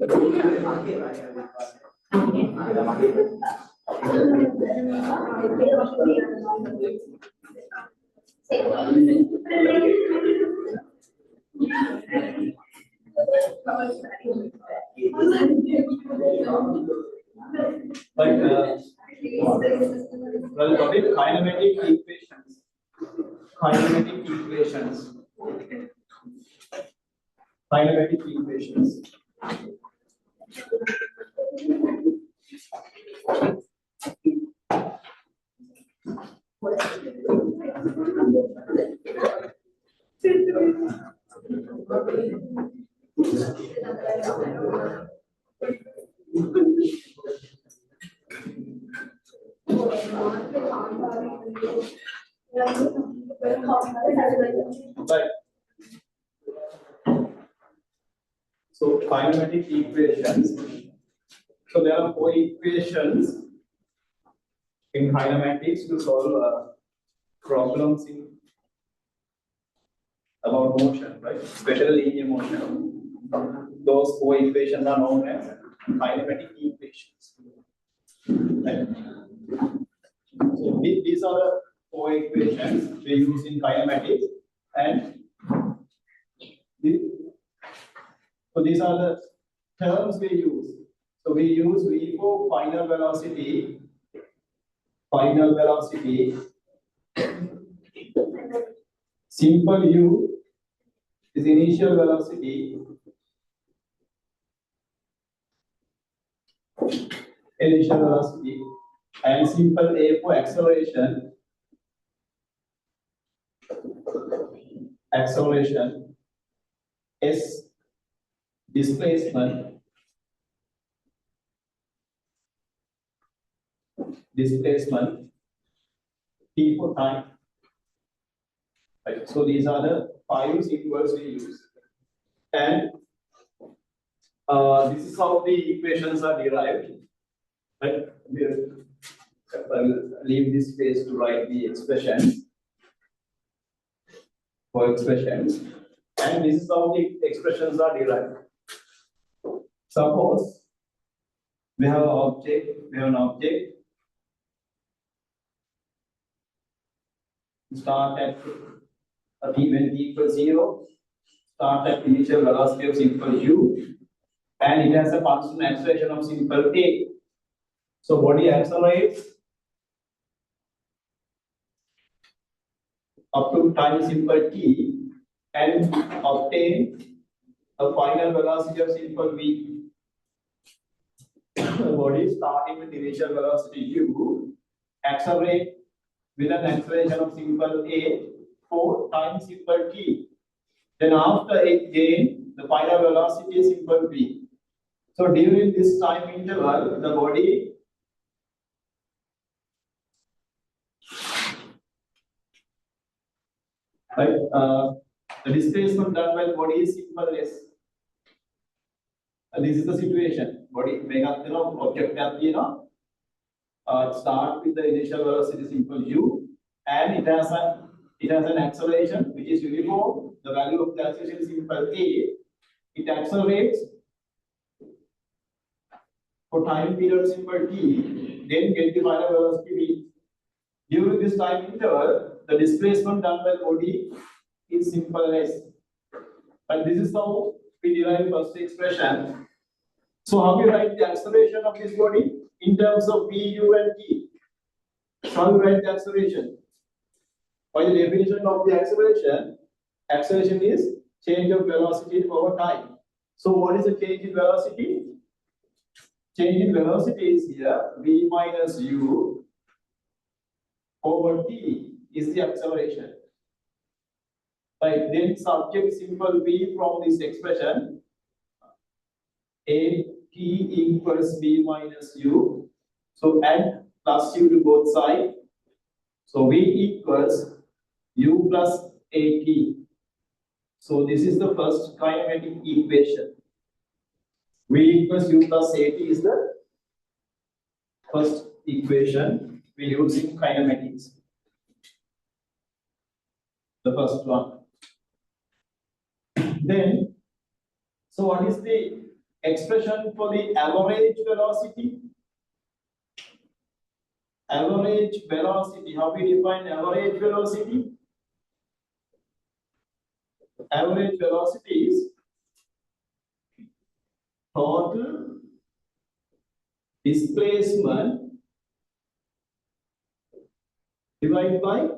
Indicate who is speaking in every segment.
Speaker 1: Well, what is kinematic equations? Kinematic equations. Kinematic equations. Right. So kinematic equations. So there are four equations in kinematics to solve problems in about motion, right? Especially linear motion. Those four equations are known as kinematic equations. Right? So these are the four equations we use in kinematics, and so these are the terms we use. So we use V for final velocity, simple U is initial velocity, and simple A for acceleration, S displacement, T for time. Right. So these are the five symbols we use, and this is how the equations are derived. Right. I will leave this space to write the expressions. And this is how the expressions are derived. Suppose we have an object, start at t when t equals 0, start at initial velocity of simple u, and it has a constant acceleration of simple a. So body accelerates up to time simple t and obtain a final velocity of simple v. The body starting with initial velocity u, accelerate with an acceleration of simple a for time simple t. Then after it gain the final velocity is simple v. So during this time interval, the body the displacement done by the body is simple s. This is the situation. Body object start with the initial velocity simple u, and it has an acceleration which is uniform. The value of the acceleration is simple a. It accelerates for time period simple t, then get the final velocity v. During this time interval, the displacement done by the body is simple s. And this is how we derive first expression. So how we write the acceleration of this body in terms of v, u, and t? How we write the acceleration? By the definition of the acceleration is change of velocity over time. So what is the change in velocity? Change in velocity is here v minus u over t is the acceleration. Right, then subject simple v from this expression, a t equals v minus u. So add plus u to both sides. So v equals u plus at. So this is the first kinematic equation. V equals u plus at is the first equation we use in kinematics. The first one. Then, so what is the expression for the average velocity. Average velocity, how we define average velocity? Average velocity is total displacement divided by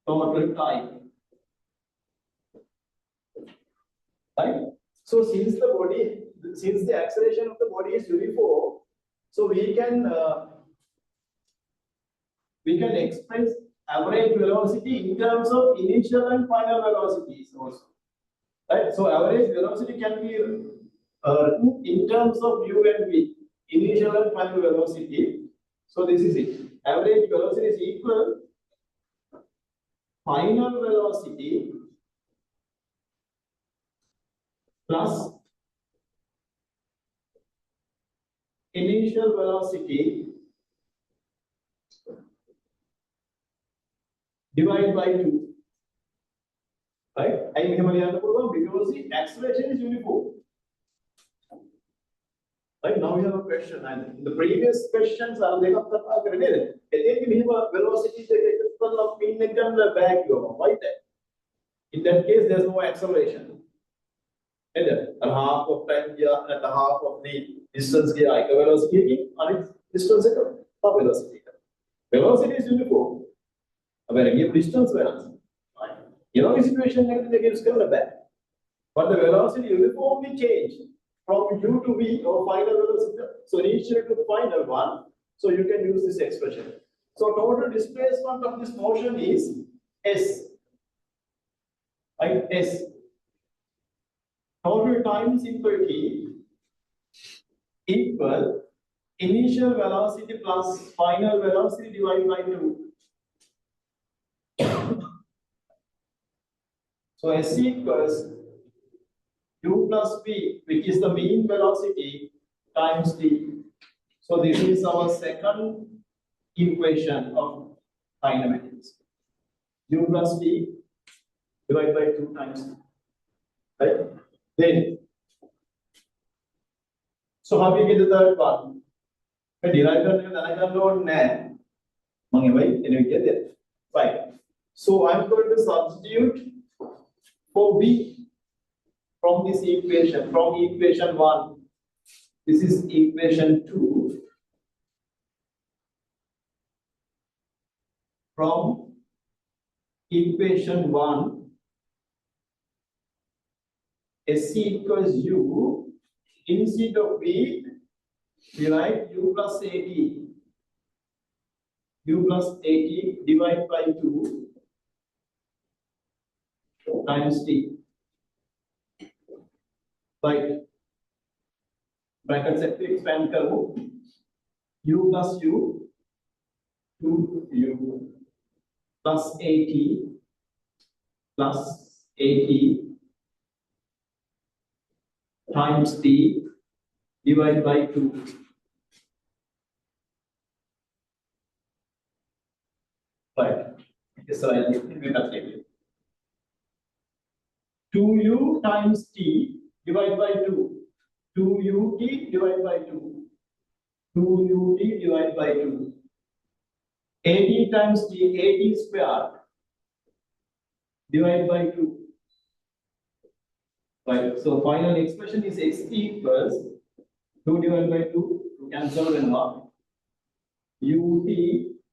Speaker 1: total time. Right? So since the acceleration of the body is uniform, so we can express average velocity in terms of initial and final velocities also. Right? So average velocity can be in terms of u and v, initial and final velocity. So this is it. Average velocity is equal final velocity plus initial velocity divided by 2. Right? Because the acceleration is uniform. Right? Now we have a question, and the previous questions are like velocity right? In that case, there's no acceleration. And half of time here and half of the distance here, velocity and distance half velocity. Velocity is uniform. Give distance balance. You know, situation but the velocity uniformly change from u to v or final velocity. So initial to final one. So you can use this expression. So total displacement of this motion is s. Right? S. Total time simple t equal initial velocity plus final velocity divided by 2. So S equals u plus v, which is the mean velocity, times t. So this is our second equation of kinematics. U plus v divided by 2 times t. Right? Then, so how we get the third one? The derivative load right. So I'm going to substitute for v from this equation, from equation 1. This is equation 2. From equation 1, S equals u, instead of v, we write u plus at. U plus at divided by 2 times t. Right. Bracket set to expand karo. U plus u, 2u plus at times t divided by 2. Right. So I'll make it. 2u times t divided by 2. 2ut divided by 2. 2ut divided by 2. At times t, at squared divided by 2. Right. So final expression is x equals 2 divided by 2 to cancel when half. Ut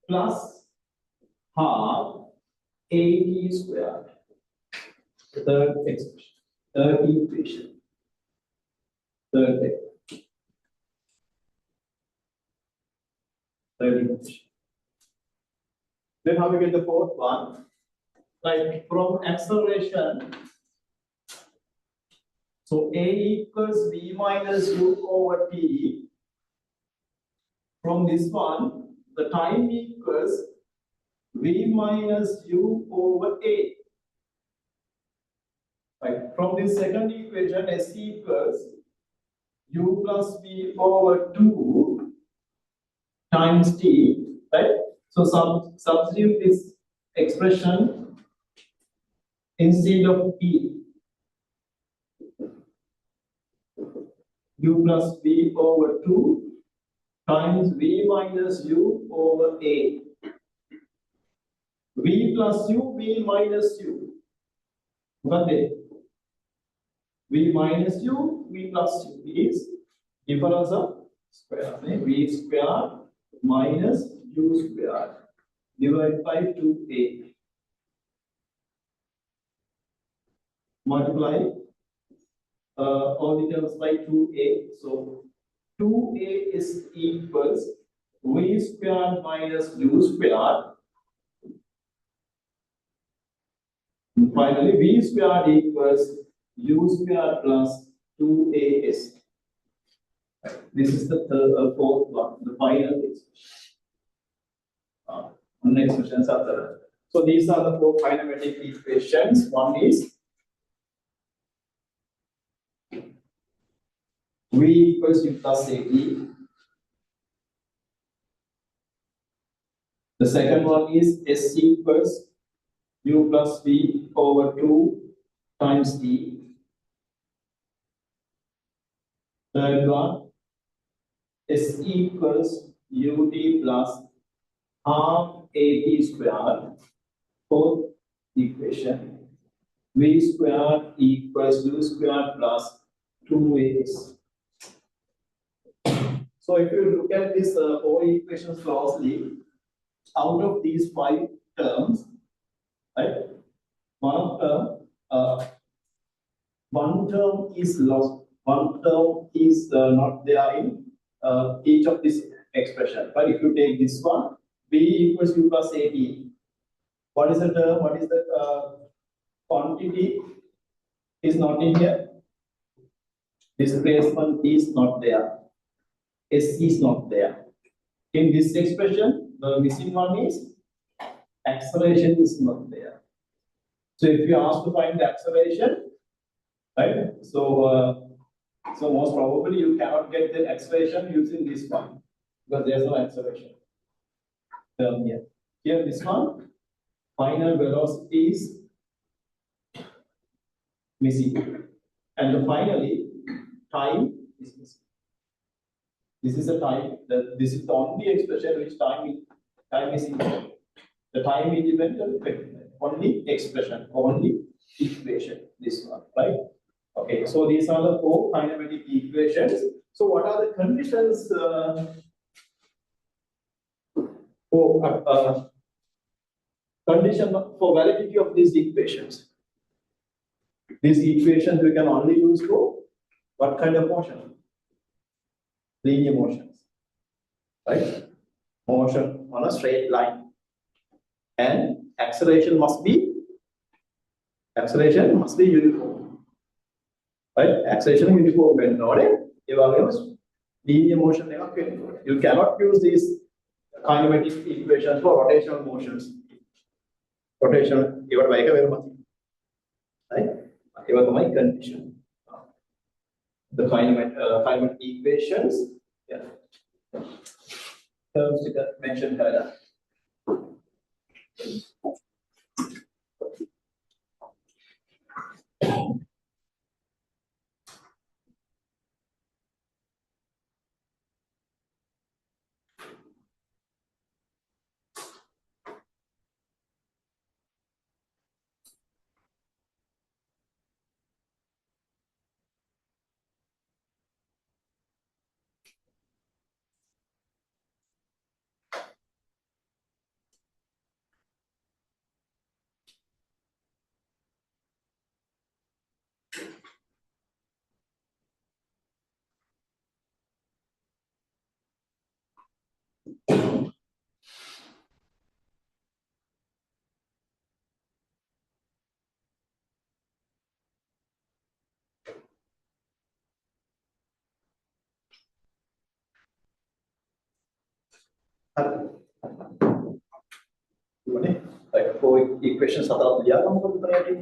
Speaker 1: plus half at squared. Third expression. Third equation. Third equation. Then how we get the fourth one? Like from acceleration. So A equals v minus u over t. From this one, the time equals v minus u over a. Right. From this second equation, S equals u plus v over 2 times t. Right. So substitute this expression instead of e. u plus v over 2 times v minus u over a. V plus u, v minus u. What is v minus u, v plus u is difference of square. V square minus u square divided by 2a. Multiply all the terms by 2a. So 2a is equals v square minus u square. And finally, v square equals u square plus 2as. This is the fourth one, the final expression. Next questions are there. So these are the four kinematic equations. One is v equals u plus at. The second one is s equals u plus v over 2 times t. Third one, s equals ut plus half at squared. Fourth equation, v squared equals u squared plus 2as. So if you look at these four equations closely, out of these five terms, right, one term is lost, one term is not there in each of this expression. But if you take this one, v equals u plus at. What is the term? What is the quantity? Is not in here. Displacement is not there. S is not there. In this expression, the missing one is acceleration is not there. So if you ask to find the acceleration, right? So most probably you cannot get the acceleration using this one because there's no acceleration term here. Here this one, final velocity is missing, and finally time is missing. This is a time. This is the only expression which time is independent. The time independent, only expression, only equation. This one, right? Okay. So these are the four kinematic equations. So what are the conditions for validity of these equations? These equations we can only use for what kind of motion? Linear motions, right? Motion on a straight line, and acceleration must be uniform, right? Acceleration uniform when linear motion. You cannot use these kinematic equations for rotational motions. Rotation, right? My condition. The kinematic equations, yeah. Terms that mentioned here. Like four equations හතරක් ලියා ගමුකෝ මෙතන.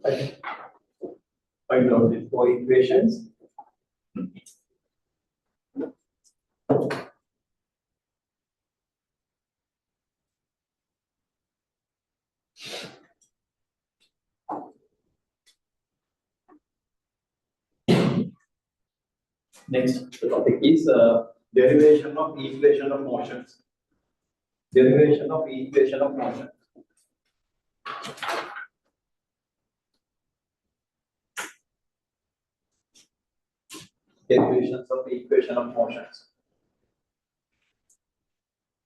Speaker 1: I find out the four equations. Next, the topic is derivation of equation of motions. Derivation of equation of motion. Derivations of equation of motions.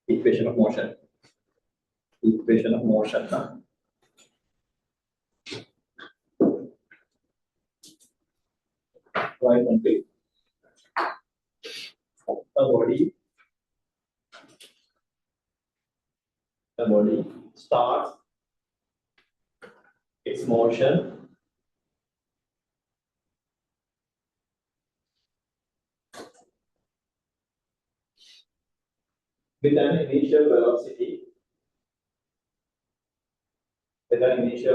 Speaker 1: Equation of motion. Equation of motion. Right on page. The body starts its motion with an initial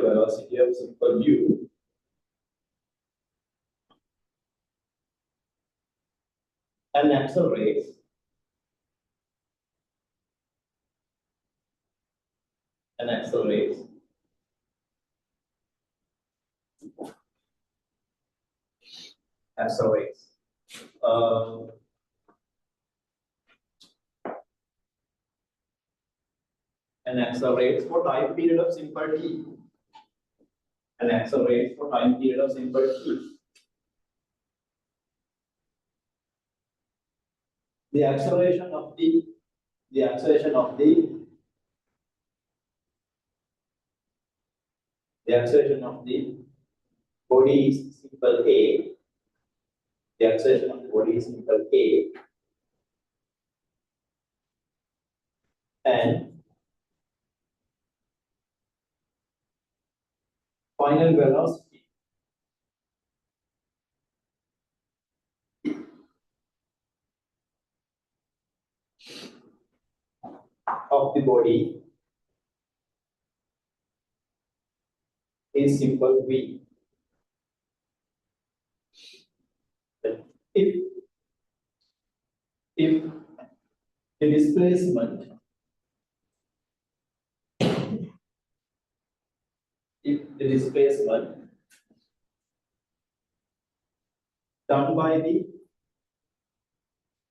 Speaker 1: velocity of simple u and accelerates accelerates uh, and accelerates for time period of simple t and accelerates for time period of simple t. The acceleration of the acceleration of the acceleration of the body is simple a. The acceleration of the body is simple a, and final velocity of the body is simple v. If if the displacement done by the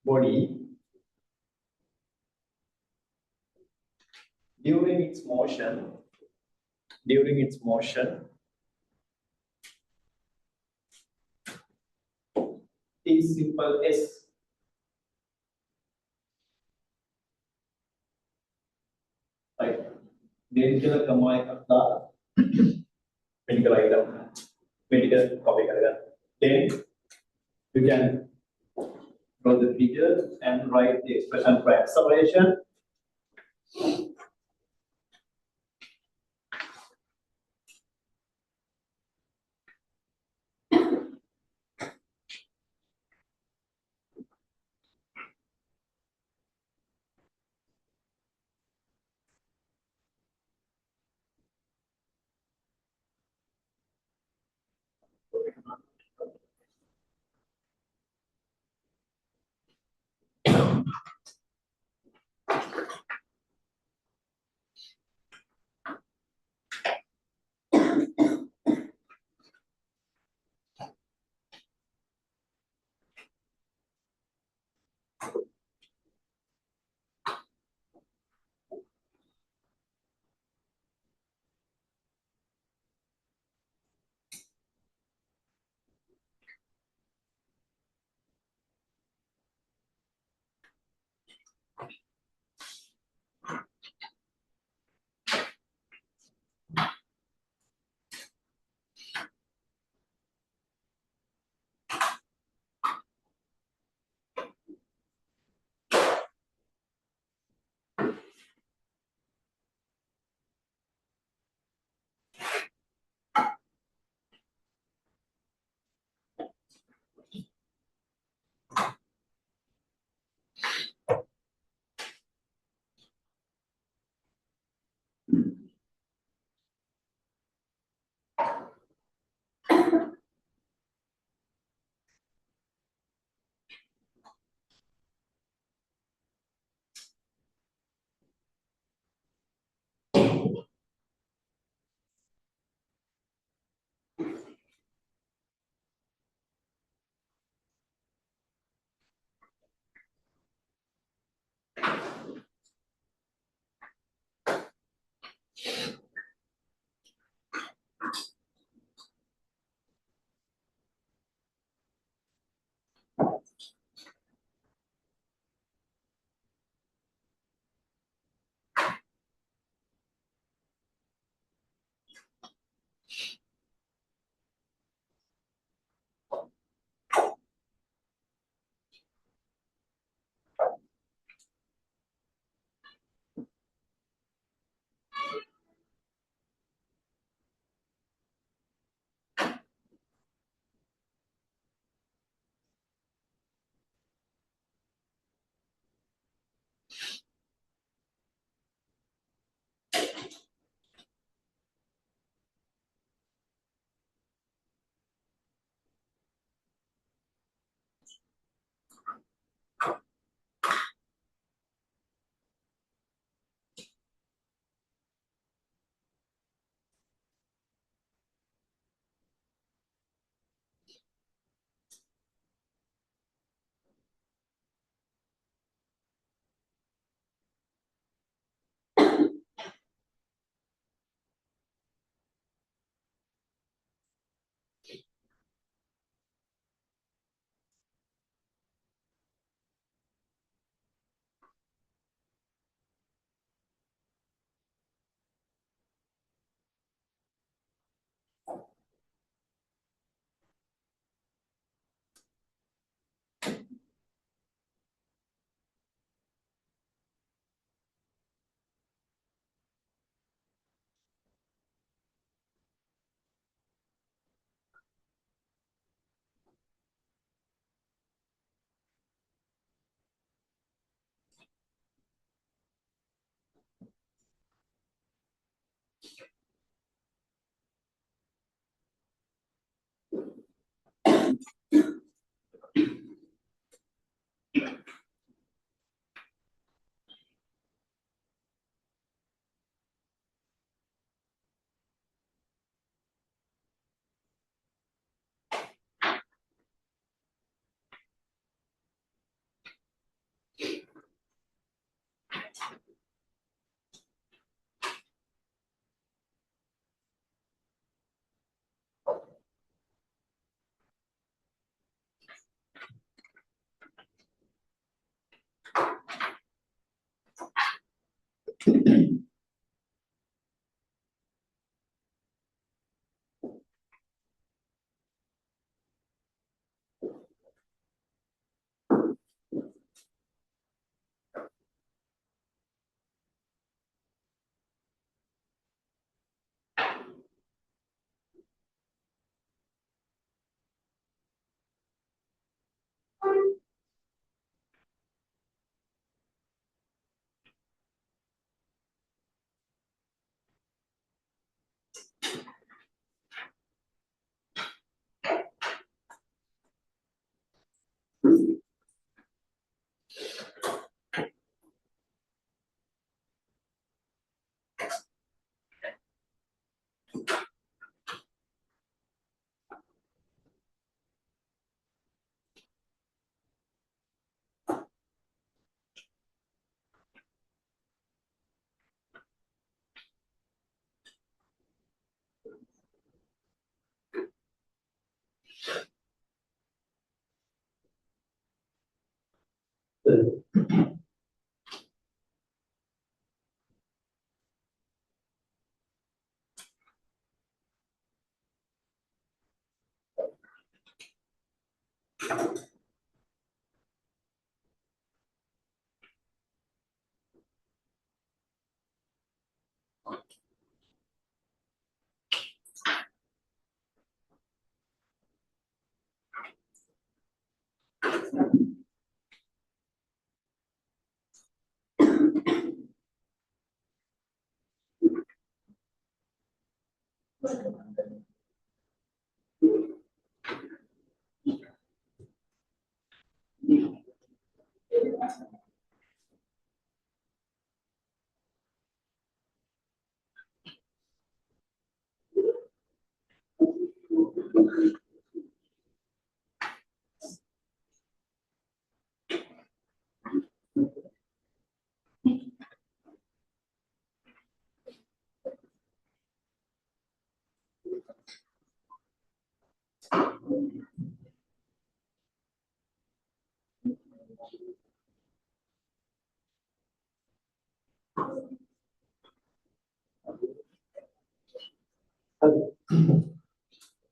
Speaker 1: body during its motion is simple s. Right. Medical कमाई करता medical item, medical copy करेगा. Then you can draw the figure and write the expression for acceleration.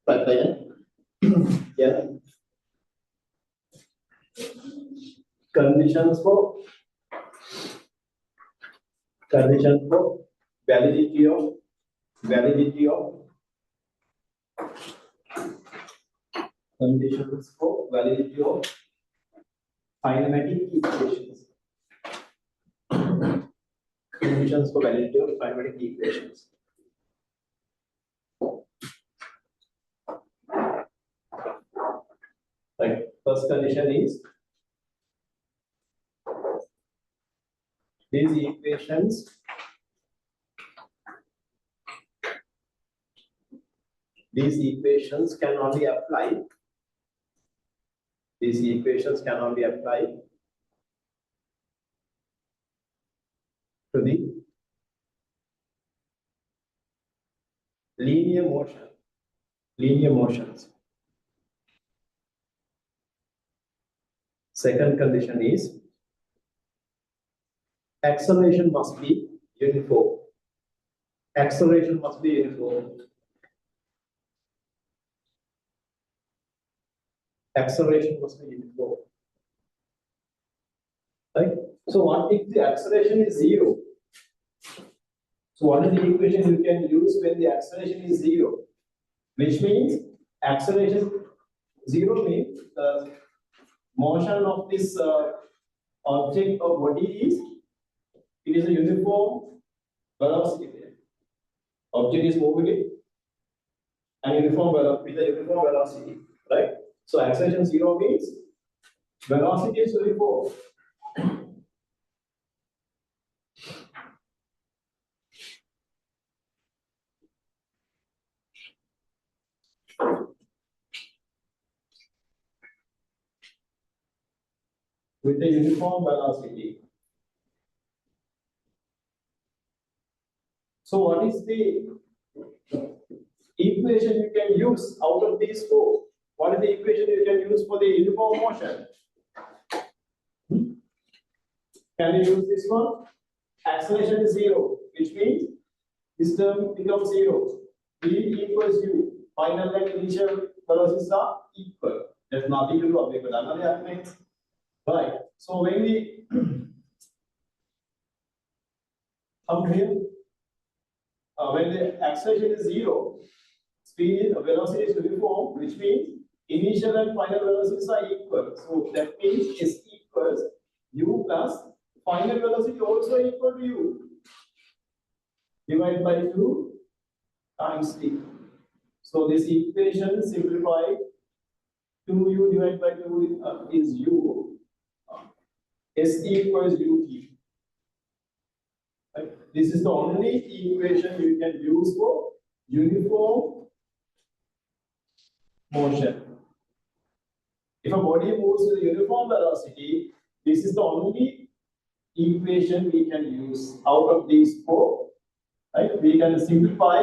Speaker 1: But yeah, conditions for validity of validity of conditions for validity of kinematic equations. Conditions for validity of kinematic equations. Right. First condition is these equations can only apply. These equations can only apply to the linear motions. Second condition is acceleration must be uniform. Acceleration must be uniform. Acceleration must be uniform. Right? So what if the acceleration is zero? So what is the equation you can use when the acceleration is zero? Which means acceleration zero means the motion of this object or body is a uniform velocity. Object is moving it and uniform with a uniform velocity, right? So acceleration zero means velocity is uniform. With a uniform velocity. So what is the equation you can use out of these four? What is the equation you can use for the uniform motion? Can you use this one? Acceleration is 0, which means this term becomes 0. V equals U. Final and initial velocities are equal. There's nothing to do with it. Right. So when we come here, when the acceleration is 0, speed velocity is uniform, which means initial and final velocities are equal. So that means S equals U plus final velocity also equal to U divided by 2 times T. So this equation simplified 2U divided by 2 is U. S equals UT. Right? This is the only equation you can use for uniform motion. If a body moves with a uniform velocity, this is the only equation we can use out of these four. Right? We can simplify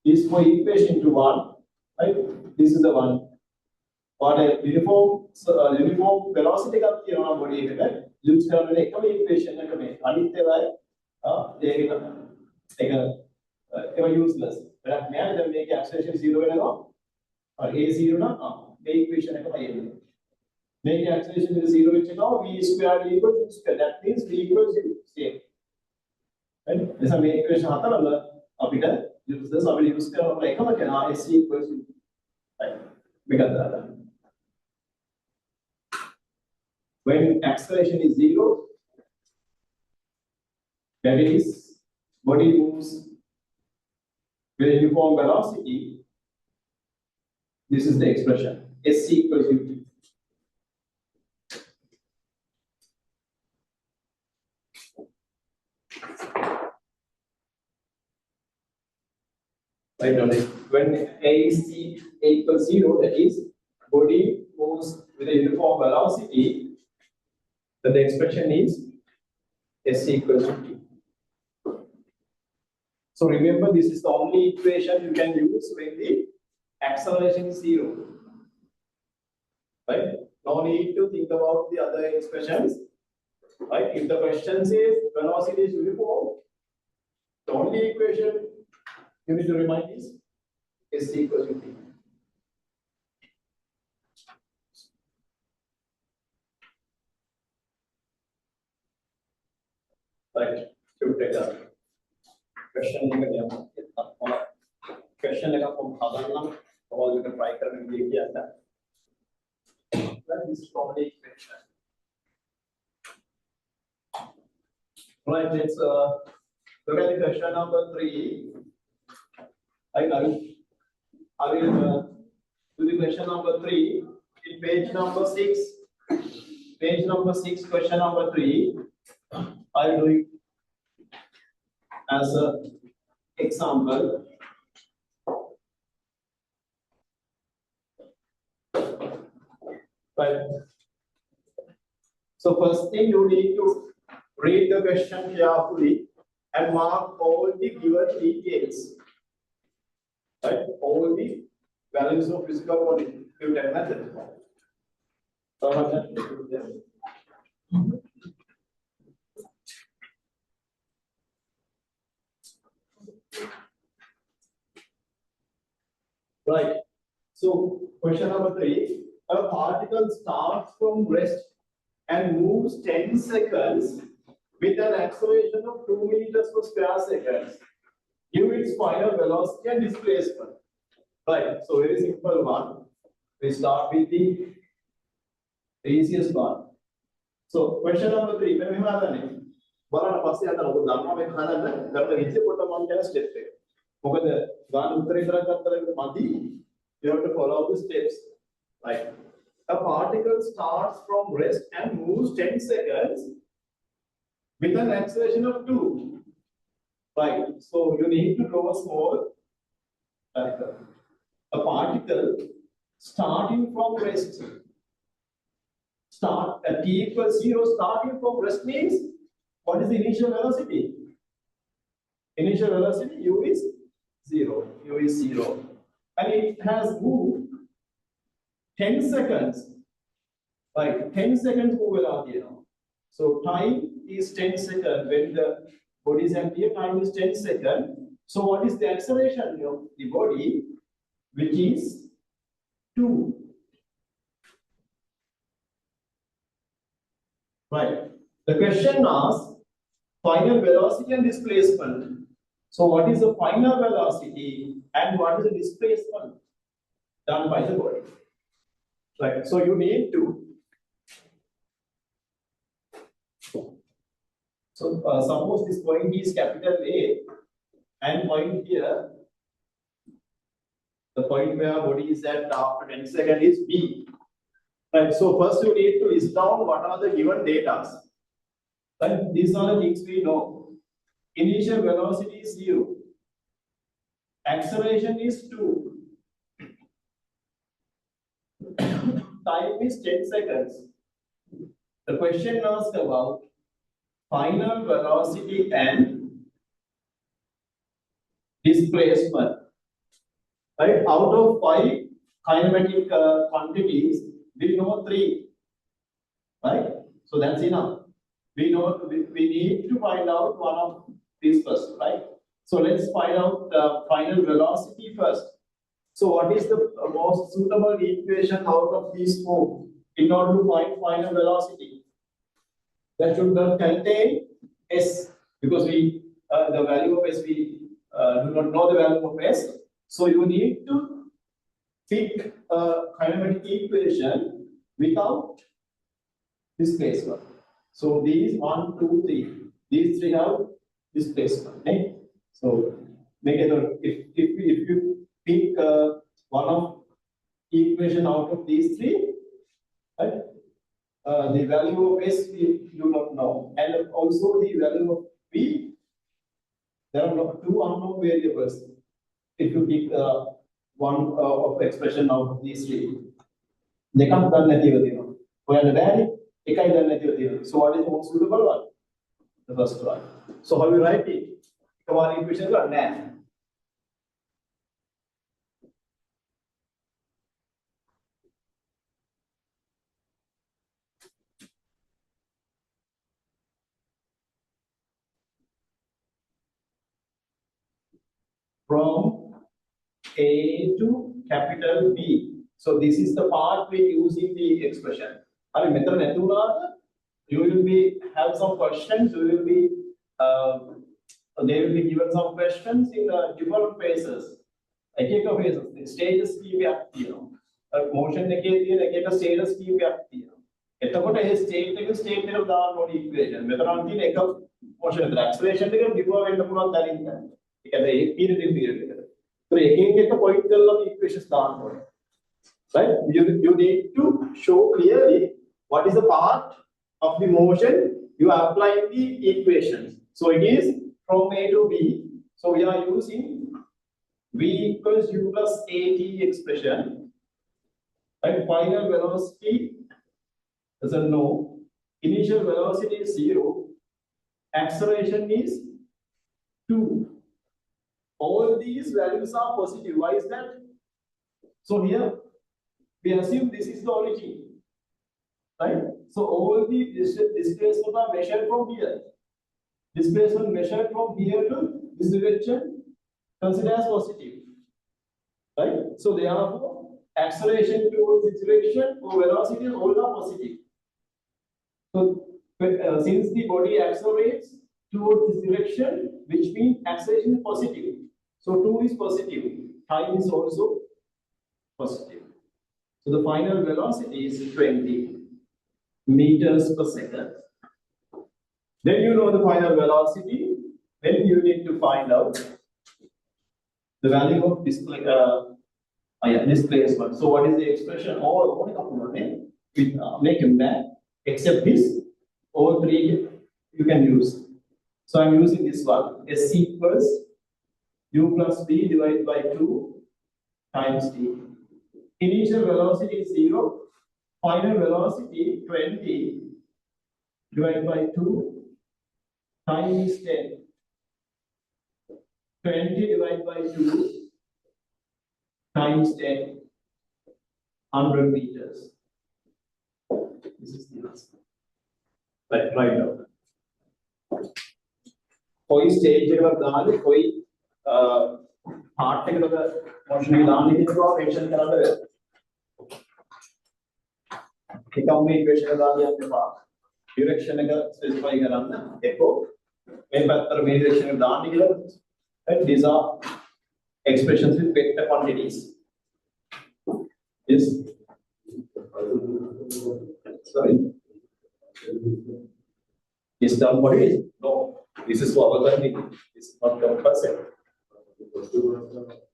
Speaker 1: these four equations into one. Right? This is the one. What a uniform velocity का क्या होना body है? Use करने में एक equation है कमें. अनित्य है. एक useless. But मैं जब मेरे acceleration 0 है ना, और a 0 ना, a equation है कमें. Make acceleration is 0 which is now v square equals u square. That means v equals u same. Right? जैसा मेरे equation आता है ना, अब इधर useless अब use कर हम लाइक हम क्या ना s equals u. Right? बिगड़ रहा था. When acceleration is 0, that is body moves with a uniform velocity. This is the expression s equals ut. Right now, when a equals 0, that is body moves with a uniform velocity. So the expression is s equals to t. So remember, this is the only equation you can use when the acceleration is 0. Right? No need to think about the other expressions. Right? If the question says velocity is uniform, the only equation you need to remind is s equals to t. Right? To take a question from Hadana, or you can try to this is probably equation. Right, let's look at the question number 3. I will do the question number 3 in page number 6. Page number 6, question number 3. I will do it as an example. Right. So first thing, you need to read the question carefully and mark all the given details. Right? All the values of physical quantity. Method. Right. So question number 3. A particle starts from rest and moves 10 seconds with an acceleration of 2 meters per square seconds. Give its final velocity and displacement. Right. So very simple one. We start with the easiest one. So question number 3. When we have done බලන්න පස්සේ අතන ඔබ දන්නවා මේක හදන්න කරන විදිය පොඩ්ඩක් මම කියන ස්ටෙප් එක. මොකද ගාන උත්තරේ විතරක් ගත්තට මදි. You have to follow the steps. Right. A particle starts from rest and moves 10 seconds with an acceleration of 2. Right. So you need to draw a small particle. A particle starting from rest. Start at t equals 0. Starting from rest means what is the initial velocity? Initial velocity u is 0. U is 0. And it has moved 10 seconds. Right, 10 seconds move around here. So time is 10 seconds. When the body is empty, time is 10 seconds. So what is the acceleration of the body? Which is 2. Right. The question asks final velocity and displacement. So what is the final velocity and what is the displacement done by the body? Right. So you need to. So suppose this point is capital A and point here, the point where body is at after 10 seconds is B. Right. So first you need to list down what are the given data. Right. These are the things we know. Initial velocity is 0. Acceleration is 2. Time is 10 seconds. The question asks about final velocity and displacement. Right? Out of 5 kinematic quantities, we know 3. Right? So that's enough. We know we need to find out one of these first. Right? So let's find out the final velocity first. So what is the most suitable equation out of these 4 in order to find final velocity? That should not contain s, because we the value of s we do not know the value of s. So you need to pick a kinematic equation without displacement. So these 1, 2, 3, these 3 have displacement. Right? So make it if you pick one of equation out of these 3, right? The value of s we do not know, and also the value of v. There are 2 unknown variables. If you pick one of expression out of these 3, they can't done anything. Where the value, they can't done anything. So what is the most suitable one? The first one. So how we write it? Come on, equation or nah. From A to capital B. So this is the part we use in the expression. I mean, method you will be have some questions. You will be they will be given some questions in different phases. Phases, stages motion status එතකොට ඒ state එක state එකට දාන්න ඕනේ equation. මෙතන තියෙන එක motion එක acceleration එක ඩිෆර් වෙන්න පුළුවන් තැනින් තමයි. ඒ කියන්නේ ඒ පීරියඩ් එකට. So එකින් එක පොයින්ට් කරලා ඉක්වේෂන්ස් දාන්න ඕනේ. Right? You need to show clearly what is the part of the motion you apply in the equations. So it is from A to B. So we are using V equals U plus AT expression. Right? Final velocity doesn't know. Initial velocity is 0. Acceleration is 2. All these values are positive. Why is that? So here we assume this is the origin, right? So all the displacement are measured from here. Displacement measured from here to this direction considered as positive, right? So therefore acceleration towards this direction or velocity all are positive. So since the body accelerates towards this direction, which means acceleration is positive. So 2 is positive. Time is also positive. So the final velocity is 20 meters per second. Then you know the final velocity. Then you need to find out the value of displacement. So what is the expression? Make a map. Except this, all 3 you can use. So I'm using this one. S equals U plus B divided by 2 times T. Initial velocity is 0. Final velocity 20 divided by 2. Time is 10. 20 divided by 2 times 10, 100 meters. This is the answer. Right now. कोई stage एक बार दाने कोई heart एक बार motion की दाने की तो आप एक्शन करा दे ठीक है मैं इक्वेशन दाने आपके पास डायरेक्शन का स्पेसिफाई करा ना देखो मैं पत्थर में डायरेक्शन दाने के लिए and these are expressions with vector quantities. Yes. Sorry. Is done what it is? No. This is what we're learning. This is not compulsory.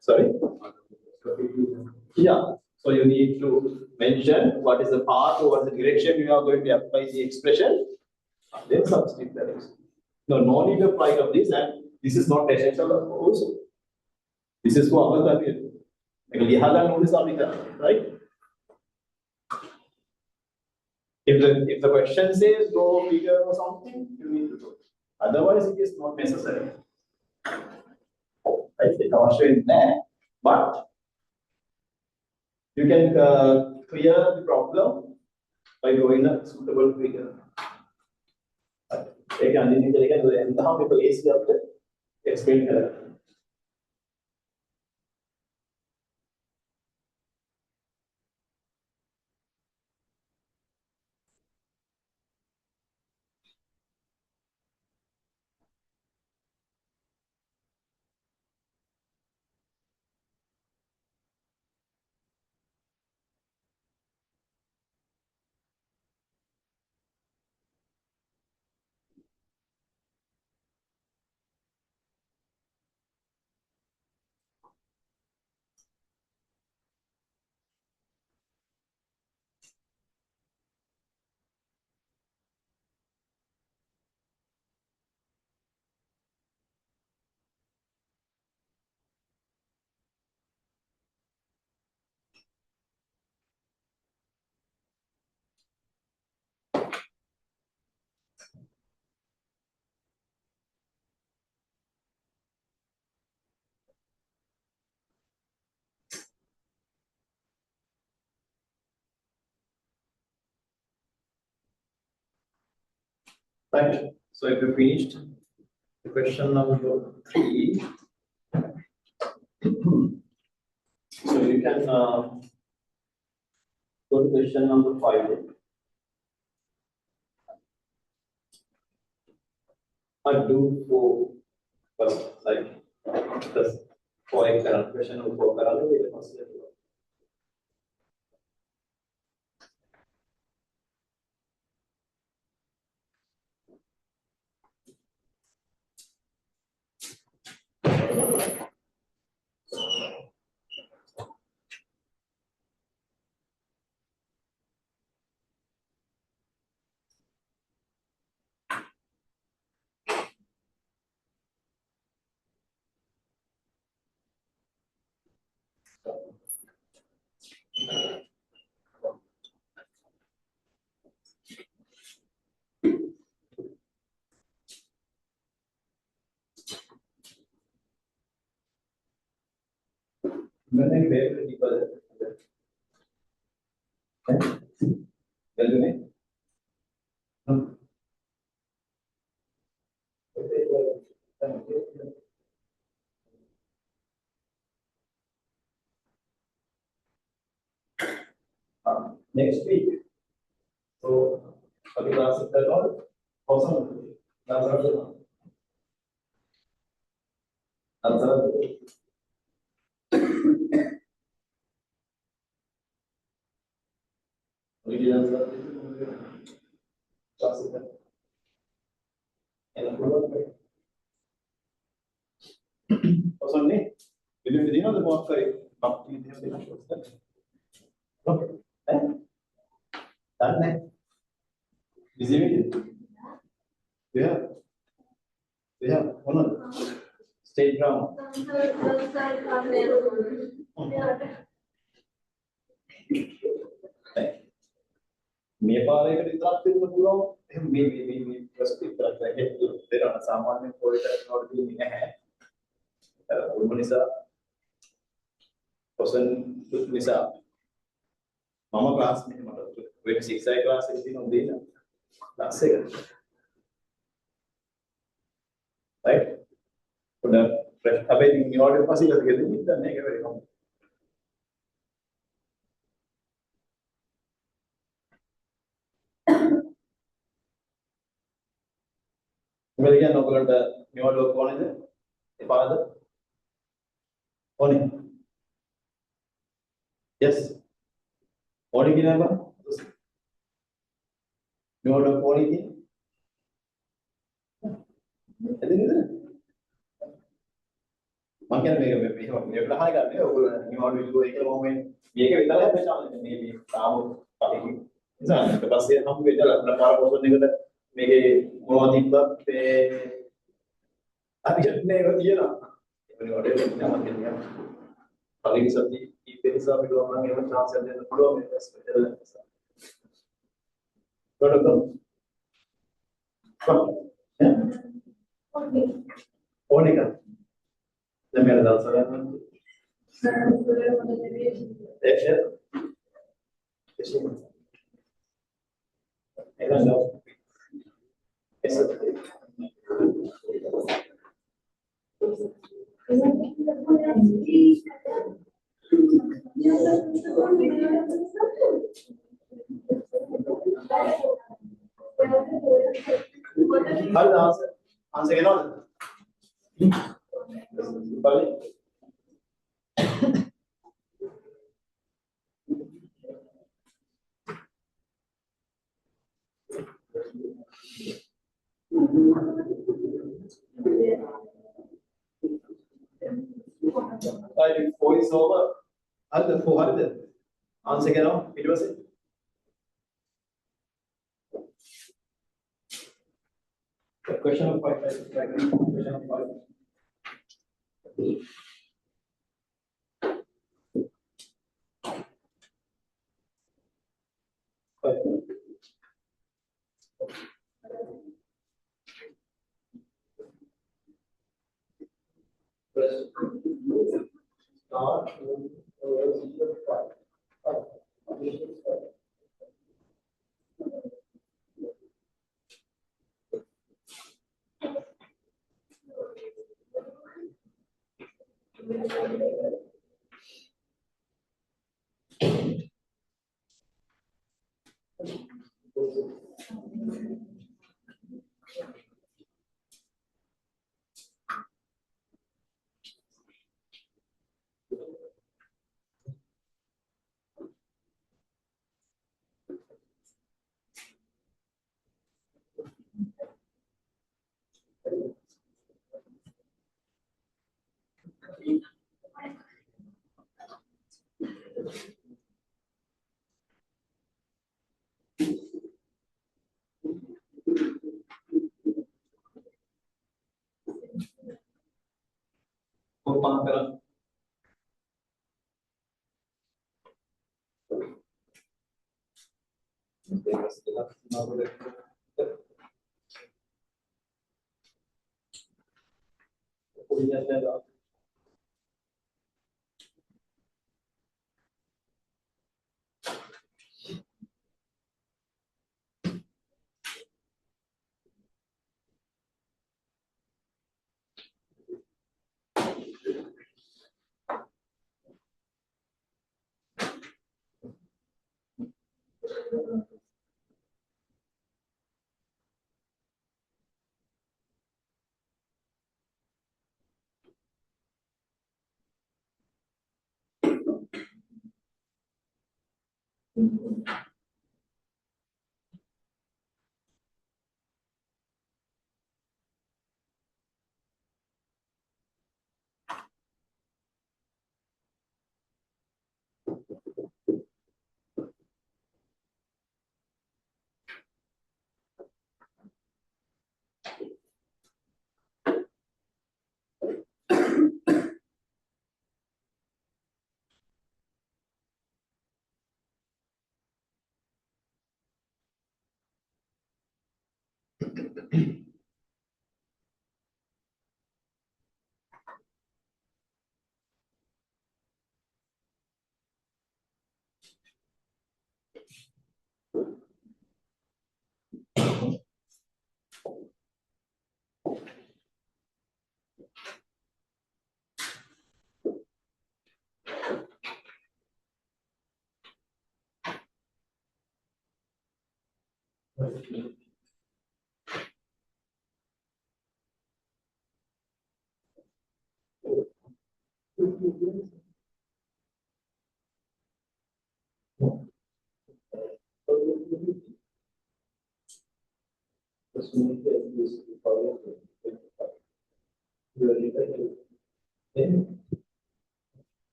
Speaker 1: Sorry? Yeah. So you need to mention what is the path or what is the direction you are going to apply the expression. Then substitute that. No need to apply of this, and this is not essential also. This is for our learning. Like we have notice right? If the question says go figure or something, you need to do it. Otherwise, it is not necessary. I think but you can clear the problem by drawing a suitable figure. How people easily explain that. Right. So if you finished the question number 3, so you can go to question number 5. I do for first like this for a current question or for current. मैंने web differ है next week. So अभी class कर लो कौन सा Busy meeting? Yeah, hold on. Stage drama. මේ පාරයකට විතරක් දෙන්න පුළුවන්. එහෙනම් මේ ප්‍රශ්න විතරක් හැදෙන්න දෙනවා. සාමාන්‍ය පොලිටර් නෝඩ් දෙන්නේ නැහැ. Unisa, person Nisa. Mama class में मतलब वेट 6 आई क्लास 16 होती है ना क्लास से राइट तो द अब ये न्यूरल पास ही करके नहीं इतना नहीं कर रहा हूँ मेरे क्या नौकर द न्यूरल कौन है ये बात कौन है यस कौन है कि ना न्यूरल कौन है कि Makanya mereka berapa kali kan? Aku ni orang itu kalau mau mereka kita lah macam ni tahu paling. Misalnya kepastian kamu kita lah berapa orang ni kita mereka mau tiba pe ada ni dia lah. Ini orang itu nama dia. Paling seperti itu bisa bila orang yang chance ada belum mereka special. Betul tak? Ya? Oh ni kan? Lembra da sua Ela não. Essa Hal answer के ना Vale. Like 4 is over. Hal 4 hal answer के ना it was it. Question of 5 question of 5. Start Pangkalan.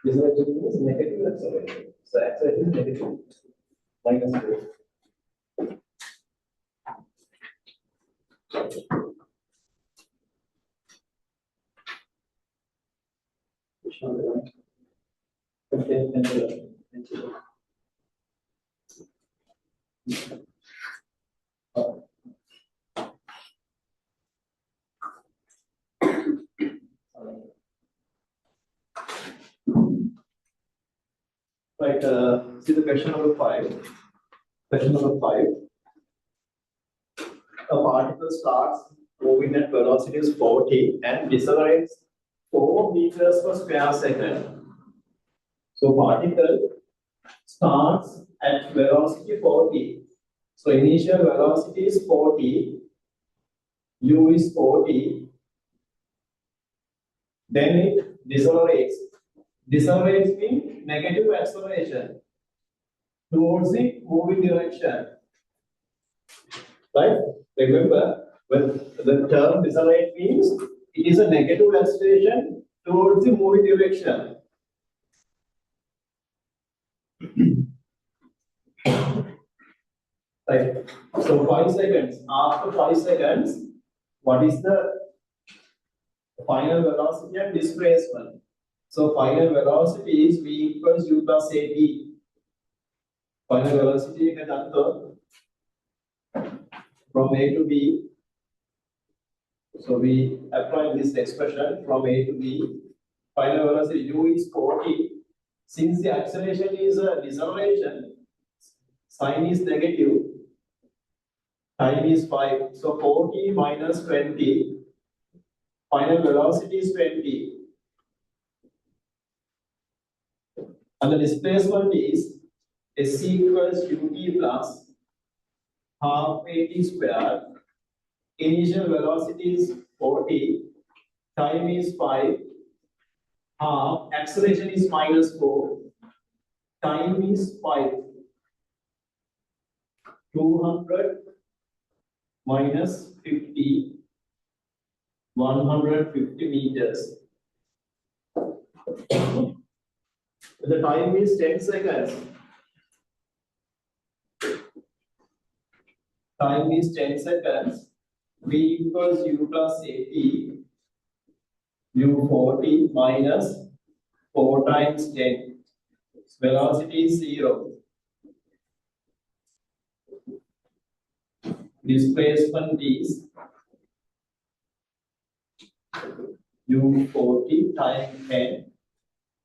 Speaker 1: Deceleration is negative acceleration. So acceleration is negative minus 4. Right, see the question number 5. Question number 5. A particle starts moving at velocity is 40 and decelerates 4 meters per square second. So particle starts at velocity 40. So initial velocity is 40, u is 40, then it decelerates. Decelerates means negative acceleration towards the moving direction. Right? Remember, when the term decelerate means it is a negative acceleration towards the moving direction. Right. So 5 seconds. After 5 seconds, what is the final velocity and displacement? So final velocity is v equals u plus at. Final velocity is from A to B. So we apply this expression from A to B. Final velocity u is 40. Since the acceleration is a deceleration, sign is negative. Time is 5. So 40 minus 20. Final velocity is 20. And the displacement is S equals ut plus half at squared. Initial velocity is 40. Time is 5. Half. Acceleration is minus 4. Time is 5. 200 minus 50. 150 meters. The time is 10 seconds. Time is 10 seconds. V equals u plus at. U 40 minus 4 times 10. Velocity is 0. Displacement is u 40 times 10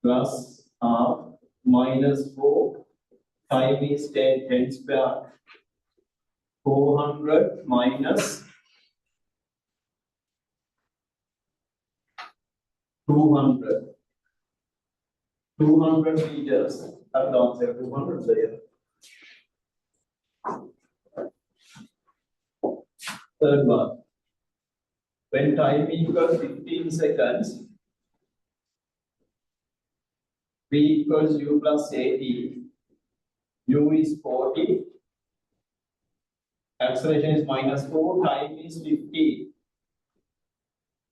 Speaker 1: plus half minus 4. Time is 10, 10 square. 400 minus 200. 200 meters. have the answer to 100. So, yeah. Third one. When time equals 15 seconds, V equals U plus 80, U is 40, acceleration is minus 4, time is 50.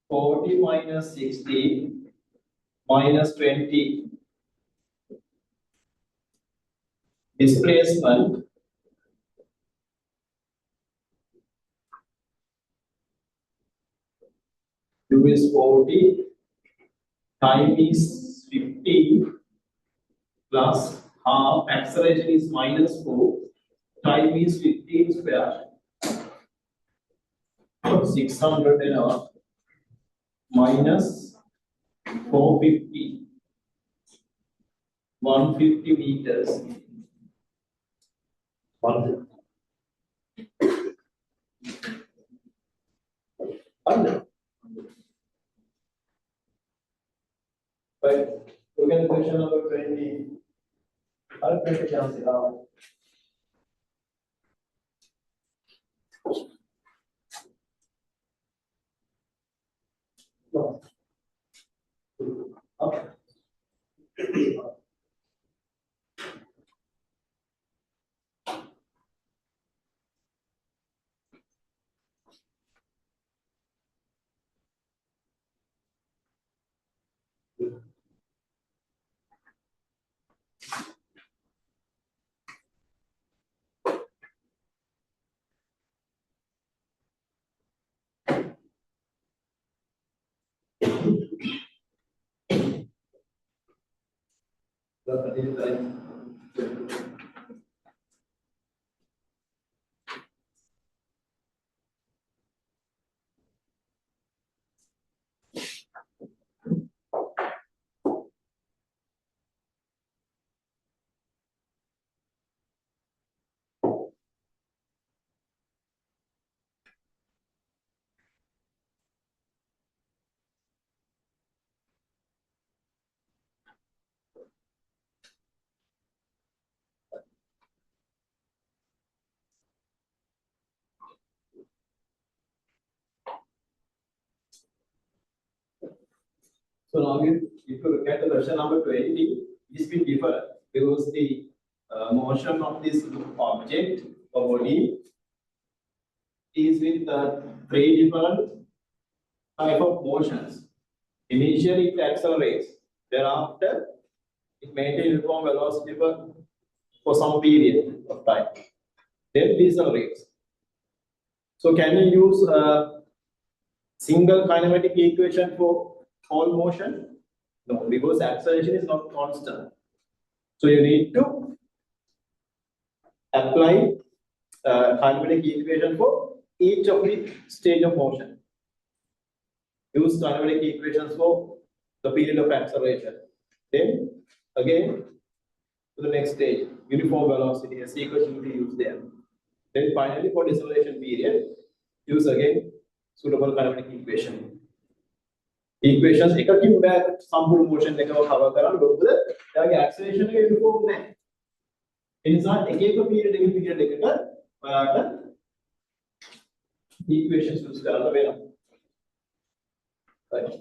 Speaker 1: 40 minus 60 minus 20. Displacement U is 40, time is 50 plus half, acceleration is minus 4, time is 15 square. 600 an hour minus 450, 150 meters. 100. Right. Look at the question number 20. I'll print it down. Okay. So now if you look at the version number 20, this will differ because the motion of this object or body is with three different type of motions. Initially it accelerates, thereafter it maintains uniform velocity for some period of time, then decelerates. So can you use a single kinematic equation for all motion? No, because acceleration is not constant. So you need to apply kinematic equation for each of the stage of motion. Use kinematic equations for the period of acceleration. Then again to the next stage, uniform velocity, a equation will be used there. Then finally for deceleration period, use again suitable kinematic equation. Equations එකකින් බෑ සම්පූර්ණ motion එකව cover කරන්න මොකද එයාගේ acceleration එක uniform නැහැ. ඒ නිසා එක එක period එකට ඔයාලට equations use කරන්න වෙනවා. Right.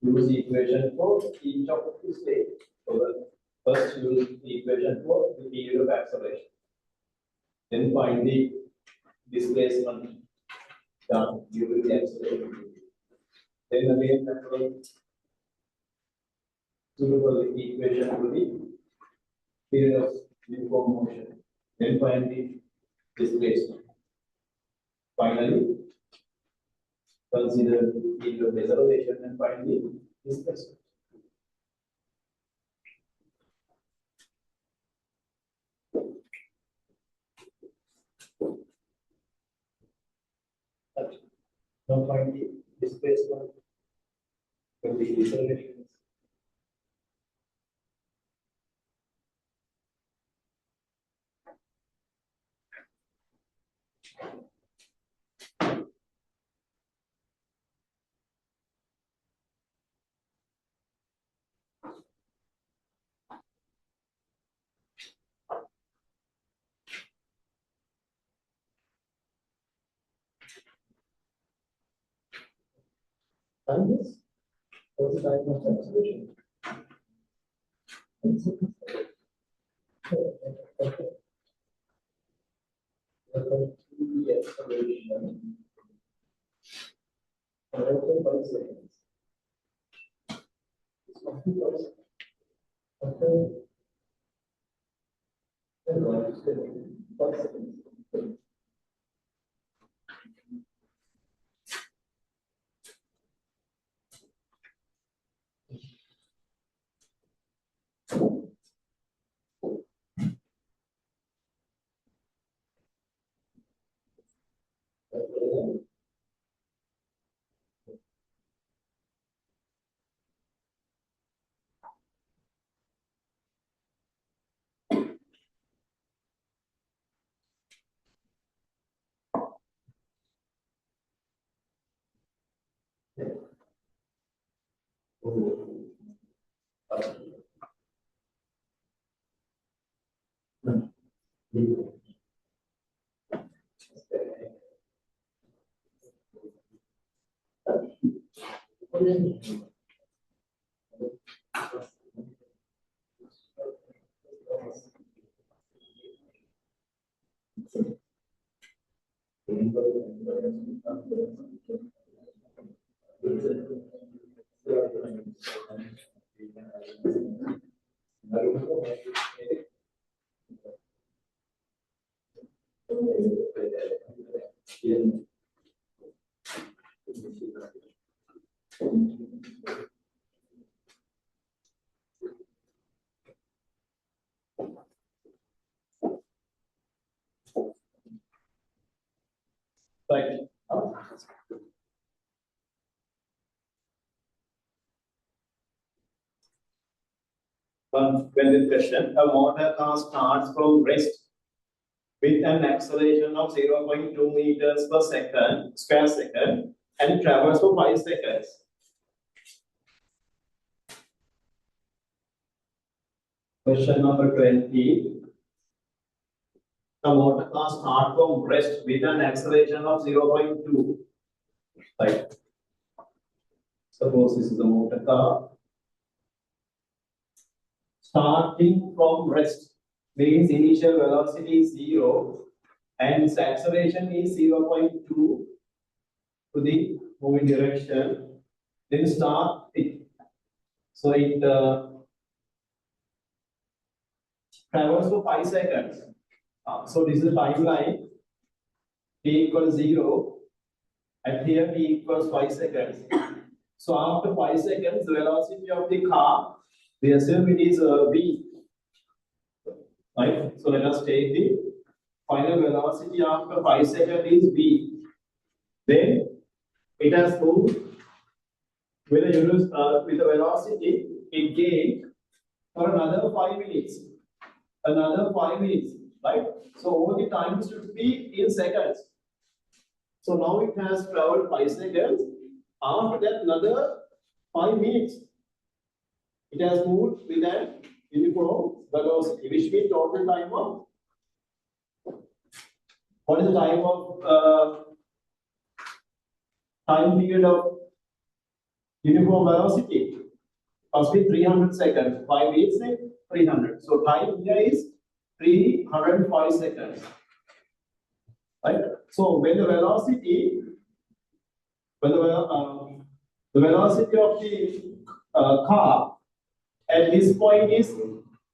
Speaker 1: Use the equation for each of the states. So first use the equation for the period of acceleration. Then find the displacement done during the acceleration. Then again suitable equation for the period of uniform motion. Then find the displacement. Finally, consider the period of deceleration and find the displacement. Now find the displacement from the deceleration. Time is? What's the time of acceleration? The acceleration. 5 seconds. Right. When the question, a motor car starts from rest with an acceleration of 0.2 meters per second, square second, and travels for 5 seconds. Question number 20. The motor car starts from rest with an acceleration of 0.2. Right. Suppose this is the motor car. Starting from rest means initial velocity is 0 and its acceleration is 0.2 to the moving direction. Then start it. So it travels for 5 seconds. So this is the timeline. T equals 0 and here T equals 5 seconds. So after 5 seconds, the velocity of the car, we assume it is v. Right? So let us take the final velocity after 5 seconds is v. Then it has moved with a velocity it gained for another 5 minutes. Another 5 minutes, right? So all the time should be in seconds. So now it has traveled 5 seconds. After that, another 5 minutes. It has moved with an uniform velocity, which means total time of. What is the time of time period of uniform velocity must be 300 seconds. 5 is 300. So time here is 305 seconds. Right? So when the velocity, when the velocity of the car at this point is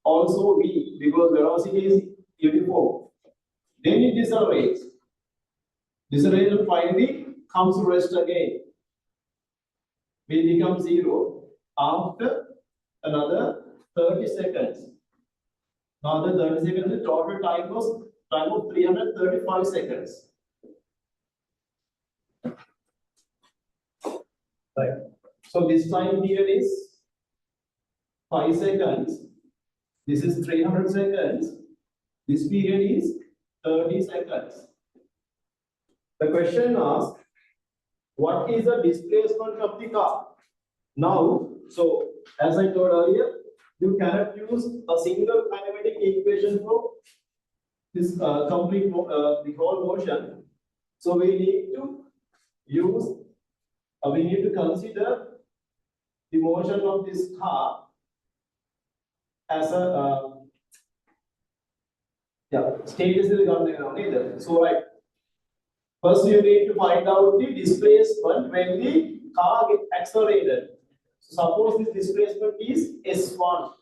Speaker 1: also v, because velocity is uniform. Then it decelerates. Deceleration finally comes to rest again. Will become 0 after another 30 seconds. Another 30 seconds, the total time was time of 335 seconds. Right. So this time here is 5 seconds. This is 300 seconds. This period is 30 seconds. The question asks, what is the displacement of the car? Now, so as I told earlier, you cannot use a single kinematic equation for this complete the whole motion. So we need to use, we need to consider the motion of this car as a status is either. So right, first you need to find out the displacement when the car gets accelerated. So suppose this displacement is S1.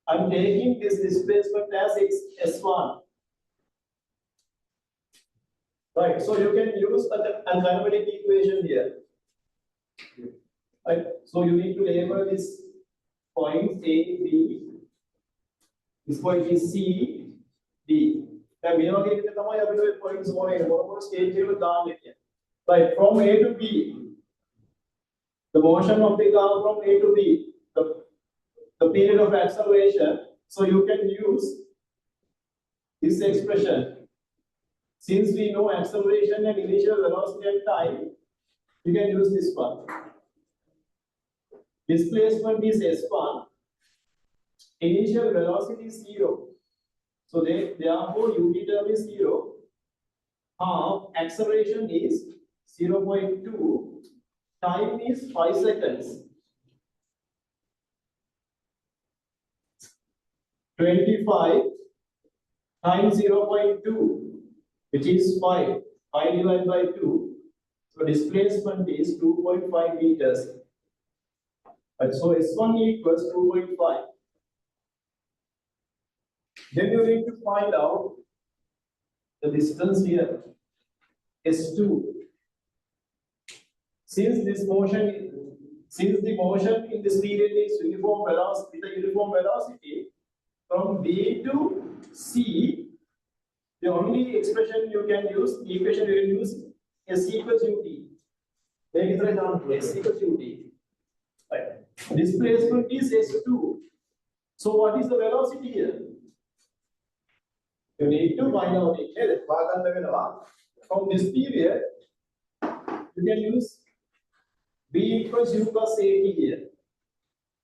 Speaker 1: I'm taking this displacement as S1. Right, so you can use a kinematic equation here. Right, so you need to label this point A, B. This point is C, D. Now, we are going to points on stage right, from A to B, the motion of the car from A to B, the period of acceleration. So you can use this expression. Since we know acceleration and initial velocity and time, you can use this one. Displacement is S1. Initial velocity is 0. So therefore UT term is 0. Half acceleration is 0.2. Time is 5 seconds. 25 times 0.2, which is 5. 5 divided by 2. So displacement is 2.5 meters. So S1 equals 2.5. Then you need to find out the distance here, S2. Since the motion in this period is uniform velocity, with a uniform velocity, from B to C, the only expression you can use, the equation you can use, S equals UT. S equals UT. Right. Displacement is S2. So what is the velocity here? You need to find out it. From this period, you can use B equals U plus AT here.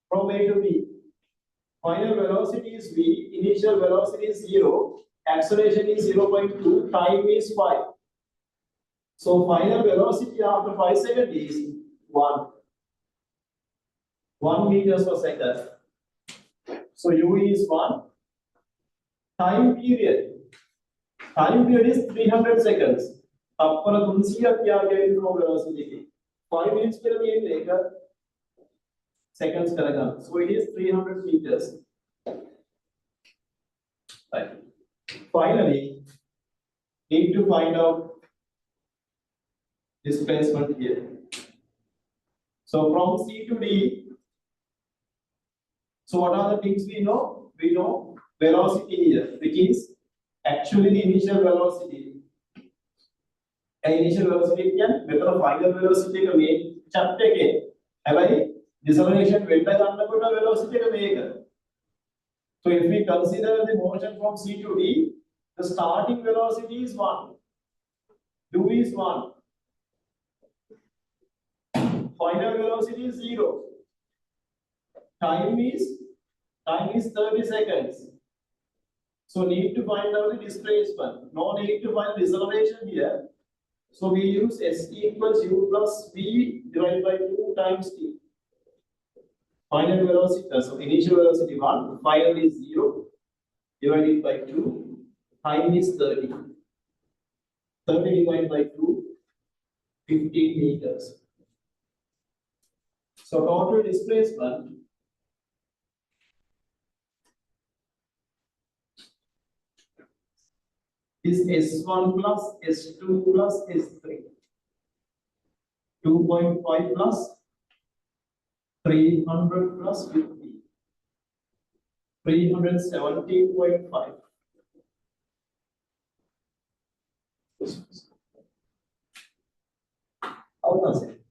Speaker 1: From A to B. Final velocity is V, initial velocity is 0, acceleration is 0.2, time is 5. So final velocity after 5 seconds is 1 meters per second. So U is 1. Time period is 300 seconds. Appara 300 kya uniform velocity. 5 minutes ke liye seconds karega. So it is 300 meters. Right. Finally, need to find out displacement here. So from C to D. So what are the things we know? We know velocity here, which is actually the initial velocity. And initial velocity can better final velocity ka main chapter ke. Have deceleration velocity ka main. So if we consider the motion from C to D, the starting velocity is 1. U is 1. Final velocity is 0. Time is 30 seconds. So need to find out the displacement. No need to find deceleration here. So we use S equals U plus V divided by 2 times T. Final velocity, so initial velocity 1, final is 0, divided by 2, time is 30. 30 divided by 2, 15 meters. So total displacement is S1 plus S2 plus S3. 2.5 plus 300 plus 50. 370.5. How does it?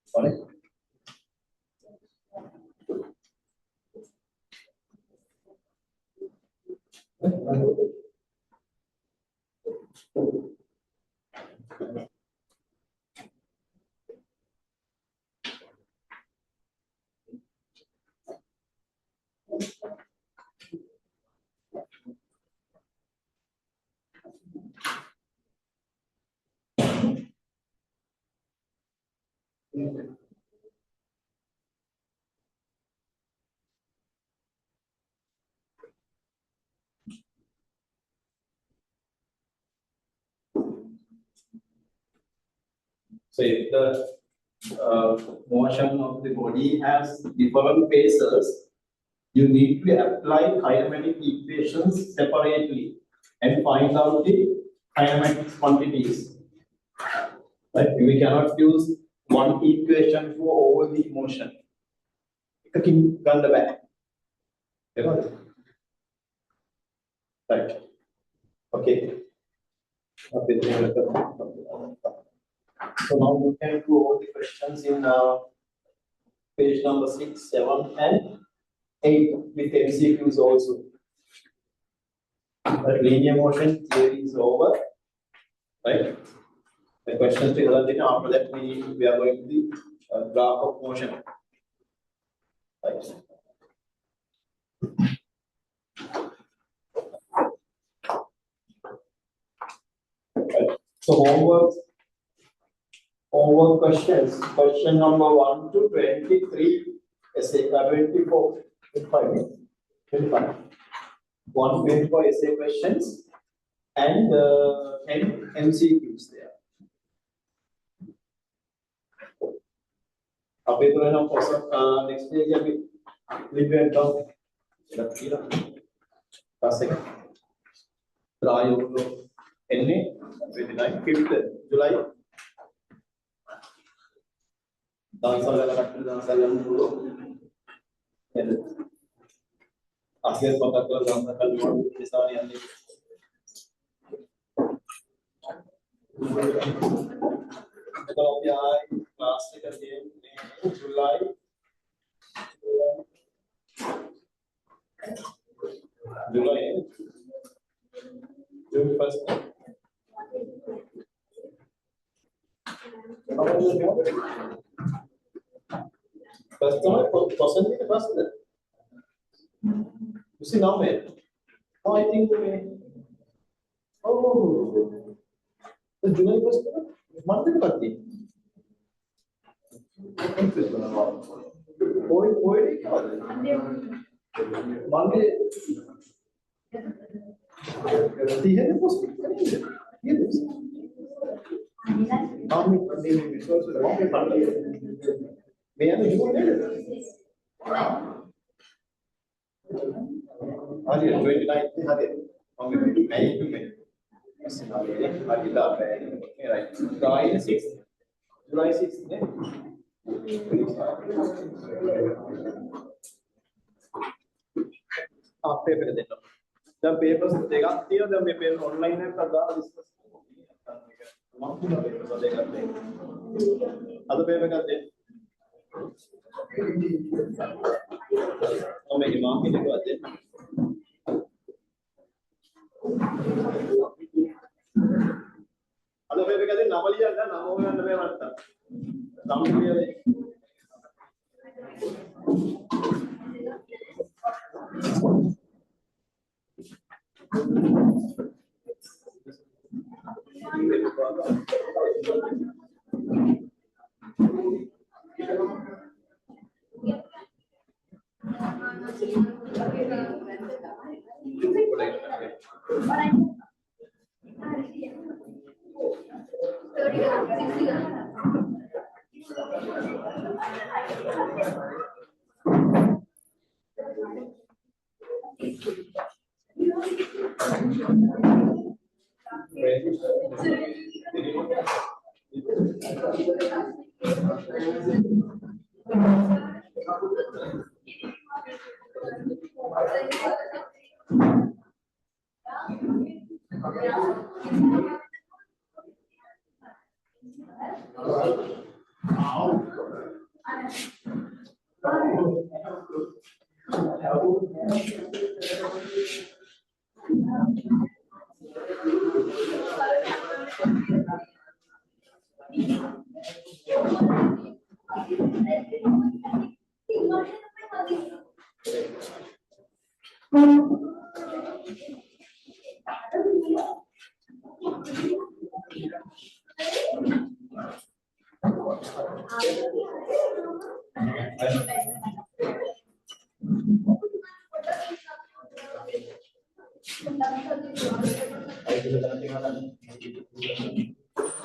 Speaker 1: Sorry. So if the motion of the body has different phases, you need to apply kinematic equations separately and find out the kinematic quantities. Right? We cannot use one equation for all the motion. Right. Okay. So now you can do all the questions in page number 6, 7, and 8 with MCQs also. The linear motion theory is over, right? The questions to learn after that we are going to the graph of motion. Right. So homework questions. Question number 1 to 23. Essay 24. 25. 25. 124 essay questions and 10 MCQs there. Next page we will down. Try 29 5th July. Class July. June 1st. First time, possibly the first. You see now, man. Oh, I think. Oh, the July first. Monday birthday. Monday. July 6th. Paper the papers they got here, the paper online and discuss. Other paper got there. Oh, make mark it got there. Other paper got there. Normally, I done. Now we are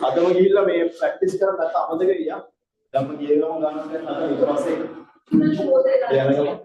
Speaker 1: අදම ගිහිල්ලා මේ practice කරලා නැත්නම් අමතක ගියා. දැන් මම ගිය ගමන් ගන්න දැන් අද ඊට පස්සේ යනවා.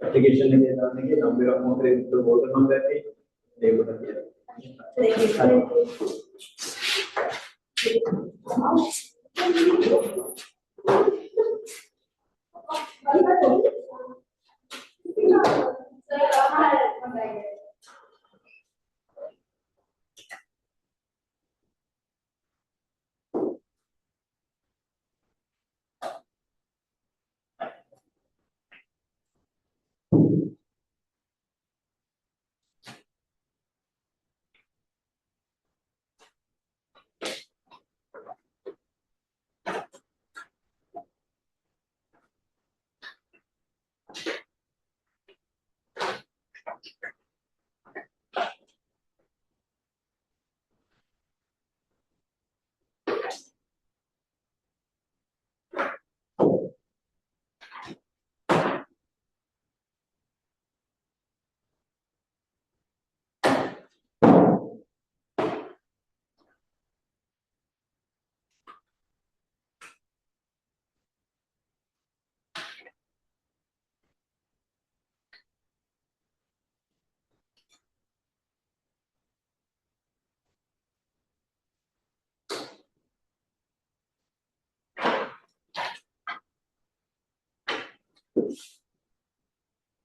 Speaker 1: Application में डालने के number of motor तो बहुत number है देखो तो